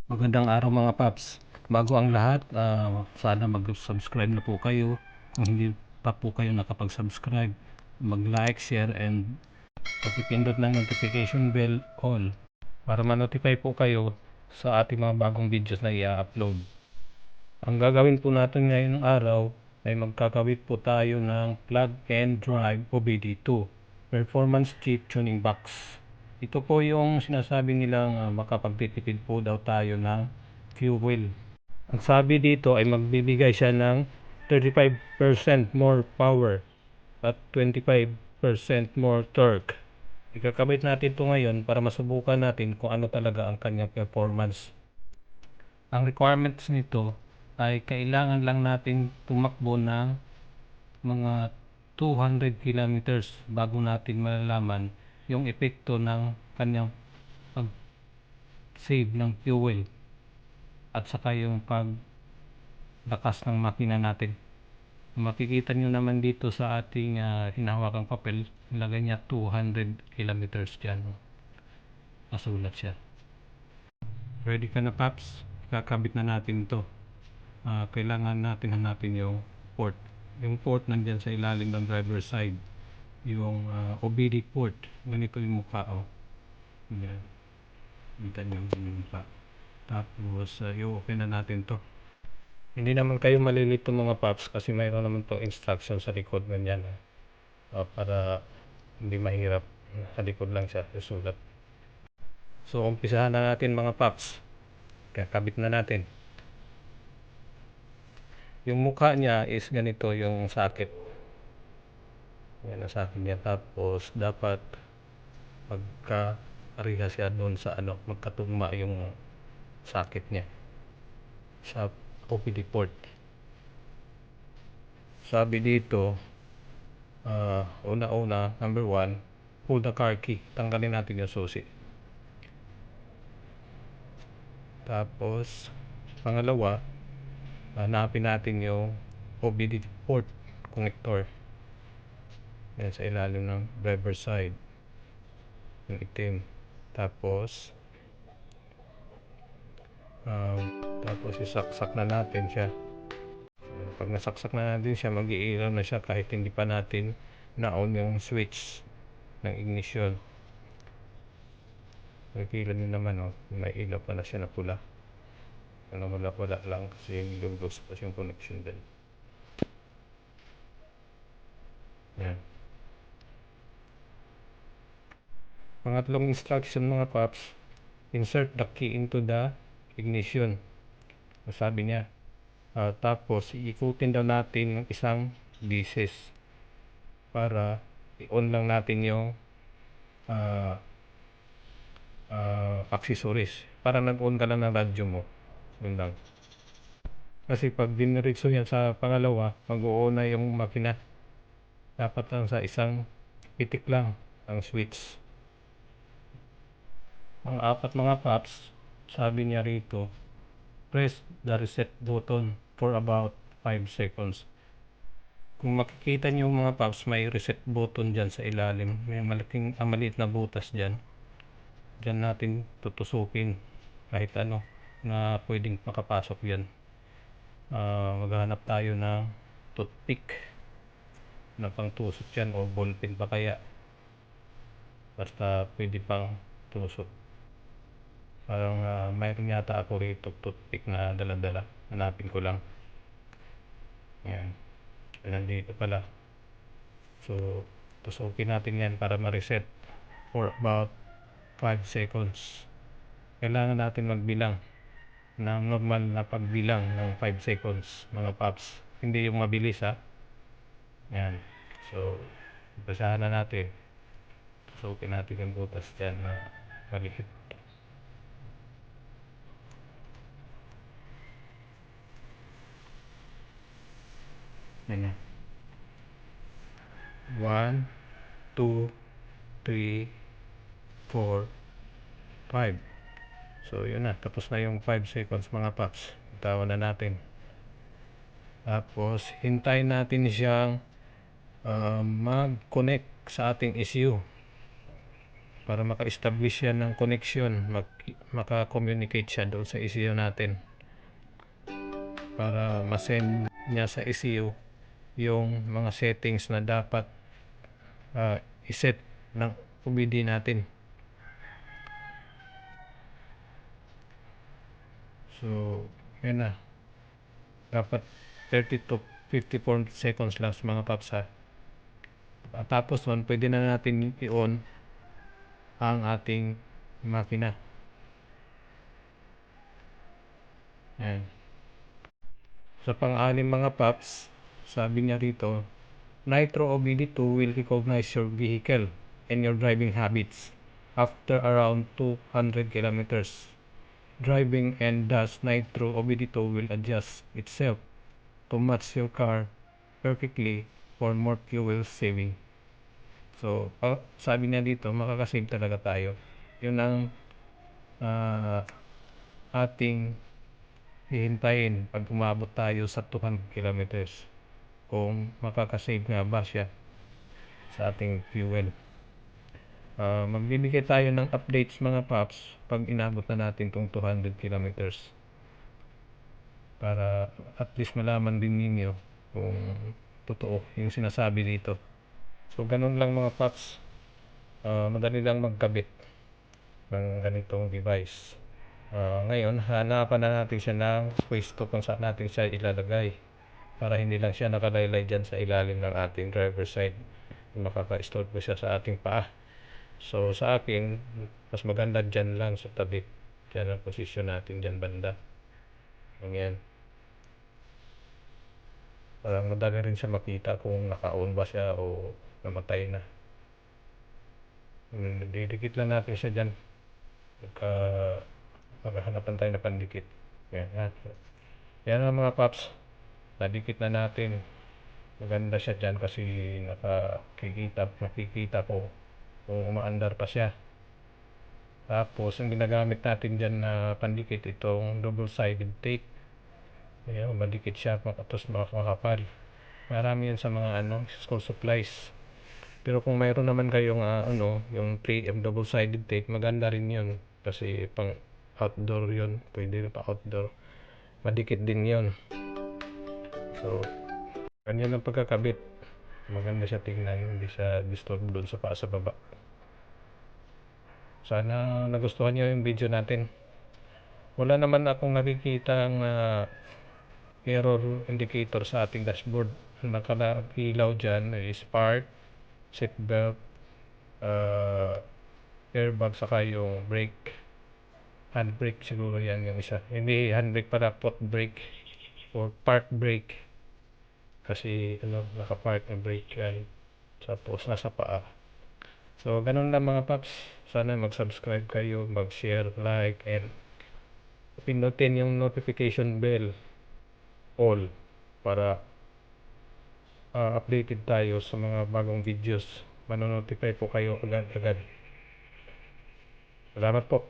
Magandang araw mga paps. Bago ang lahat, sana mag-subscribe na po kayo. Kung hindi pa po kayo nakapag-subscribe, mag-like, share, and pag-pindot ng notification bell all para ma-notify po kayo sa ating mga bagong videos na i-upload. Ang gagawin po natin ngayong araw ay magkakawit po tayo ng plug and drive OBD2 Performance Chip Tuning Box. Ito po yung sinasabi nilang makapagtitipid po daw tayo ng fuel. Ang sabi dito ay magbibigay siya ng 35% more power at 25% more torque. Ikakabit natin ito ngayon para masubukan natin kung ano talaga ang kanyang performance. Ang requirements nito ay kailangan lang natin tumakbo ng mga 200 kilometers bago natin malalaman yung epekto ng kanyang pag-save ng fuel at saka yung paglakas ng makina natin. Makikita nyo naman dito sa ating hinahawakang papel, nilagay niya 200 kilometers dyan. Masulat siya. Ready ka na paps? Kakabit na natin to. Kailangan natin hanapin yung port. Yung port nandyan sa ilalim ng driver side. Yung OBD port. Ganito yung mukha. Yan. Kita nyo yung mukha. Tapos i-open na natin to. Hindi naman kayo malilito mga paps kasi mayroon naman to instruction sa likod ganyan. Para hindi mahirap. Sa likod lang siya susulat. So umpisahan na natin mga paps. Kakabit na natin. Yung mukha niya is ganito yung socket. Yan ang socket niya. Tapos dapat magka-pareha siya doon sa magkatugma yung socket niya sa OPD port. Sabi dito, una-una, number 1, pull the car key. Tanggalin natin yung susi. Tapos, pangalawa, hanapin natin yung OBD port connector. Yan sa ilalim ng driver side. Yung itim. Tapos, isaksak na natin siya. Pag nasaksak na natin siya, mag-iilaw na siya kahit hindi pa natin na-on yung switch ng ignition. Nakikita nyo naman, may ilaw pa na siya na pula. Wala lang kasi lulus pa yung connection din. Yan. Pangatlong instruction mga paps, insert the key into the ignition. Sabi niya. Tapos iikutin daw natin ng isang beses para i-on lang natin yung accessories. Para nag-on ka lang ng radyo mo. Yun lang. Kasi pag diniretso yan sa pangalawa, mag-o-on na yung makina. Dapat lang sa isang pitik lang ang switch. Ang apat mga paps, sabi niya rito, press the reset button for about 5 seconds. Kung makikita niyo mga paps, may reset button dyan sa ilalim. May maliit na butas dyan. Dyan natin tutusukin kahit ano na pwedeng makapasok dyan. Maghanap tayo ng toothpick na pang tusok dyan o ballpen pa kaya. Basta pwede pang tusok. Parang mayroon yata ako rito toothpick na dala-dala. Hanapin ko lang. Yan. Nandito pala. So, tusukin natin yan para ma-reset for about 5 seconds. Kailangan natin magbilang ng normal na pagbilang ng 5 seconds mga paps. Hindi yung mabilis Yan. So, basahan na natin. Tusukin natin yung butas dyan na maliit. Yan. 1, 2, 3, 4, 5. So, yun na. Tapos na yung 5 seconds mga paps. Bitawan na natin. Tapos, hintayin natin siyang mag-connect sa ating ECU. para maka-establish yan ng connection, maka-communicate siya doon sa ECU natin para ma-send niya sa ECU yung mga settings na dapat iset ng OBD natin. So yan na, dapat 30 to 54 seconds lang mga paps ha. Tapos nun pwede na natin i-on ang ating makina. Yan. Sa pang-anim mga paps, sabi niya rito, Nitro OBD2 will recognize your vehicle and your driving habits after around 200 kilometers driving, and thus Nitro OBD2 will adjust itself to match your car perfectly for more fuel saving. So, sabi niya dito, makakasave talaga tayo. Yun ang ating hihintayin pag umabot tayo sa 200 kilometers. Kung makakasave nga ba siya sa ating fuel. Magbibigay tayo ng updates mga paps pag inabot na natin tong 200 kilometers. Para at least malaman din ninyo kung totoo yung sinasabi dito. So, ganun lang mga paps. Madali lang magkabit ng ganitong device. Ngayon, hanapan na natin siya ng pwesto kung saan natin siya ilalagay para hindi lang siya nakalaylay dyan sa ilalim ng ating driver side. Makaka-store po siya sa ating paa. So, sa akin, mas maganda dyan lang sa tabi. Dyan ang posisyon natin dyan banda. Ganyan. Parang madali rin siya makita kung naka-on ba siya o namatay na. Didikit lang natin siya dyan. Maghahanapan tayo na pandikit. Yan. Yan ang mga paps. Nadikit na natin. Maganda siya dyan kasi nakikita ko kung umaandar pa siya. Tapos, ang ginagamit natin dyan na pandikit, itong double-sided tape. Ayan, madikit siya, tapos makakapal. Marami yan sa mga school supplies. Pero kung mayroon naman kayong yung 3M double-sided tape, maganda rin yun. Kasi pang outdoor yun, pwede pa outdoor. Madikit din yun. So, ganyan ang pagkakabit. Maganda siya tingnan, hindi siya disturb doon sa paa sa baba. Sana nagustuhan niyo yung video natin. Wala naman akong nakikita ang error indicator sa ating dashboard. Ang nakailaw dyan is park, seatbelt, airbag, saka yung brake. Handbrake siguro yan yung isa. Hindi handbrake pala, foot brake or park brake. Kasi naka-park na brake yan. Tapos nasa paa. So, ganun lang mga paps. Sana mag-subscribe kayo, mag-share, like, and pinutin yung notification bell all para updated tayo sa mga bagong videos. Manonotify po kayo agad-agad. Salamat po.